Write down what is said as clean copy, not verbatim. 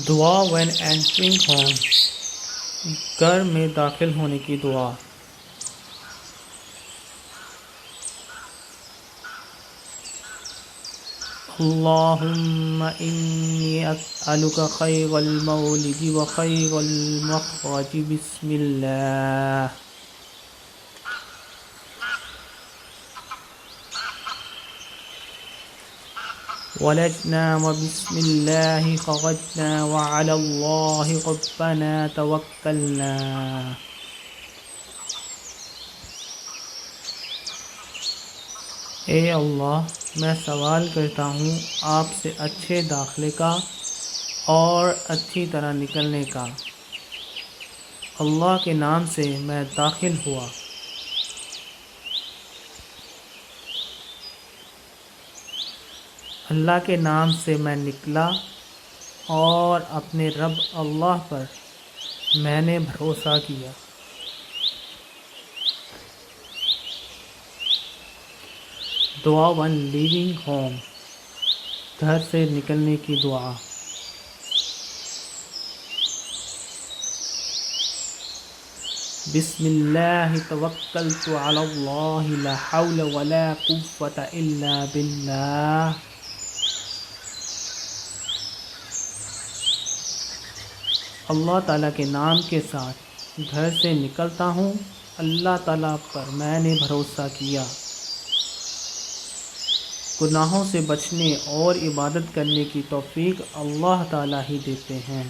دعا when entering home, گھر میں داخل ہونے کی دعا۔ اللہم انی اسألک خیر المولد و خیر المخرج بسم اللہ۔ ولجنا وبسم اللہ خرجنا وعلی اللہ ربنا توکلنا۔ اے اللہ، میں سوال کرتا ہوں آپ سے اچھے داخلے کا اور اچھی طرح نکلنے کا۔ اللہ کے نام سے میں داخل ہوا، اللہ کے نام سے میں نکلا، اور اپنے رب اللہ پر میں نے بھروسہ کیا۔ دعا ون لیونگ ہوم، گھر سے نکلنے کی دعا۔ بسم اللہ توکلت علی اللہ لا حول ولا قوة الا باللہ۔ اللہ تعالیٰ کے نام کے ساتھ گھر سے نکلتا ہوں، اللہ تعالیٰ پر میں نے بھروسہ کیا۔ گناہوں سے بچنے اور عبادت کرنے کی توفیق اللہ تعالیٰ ہی دیتے ہیں۔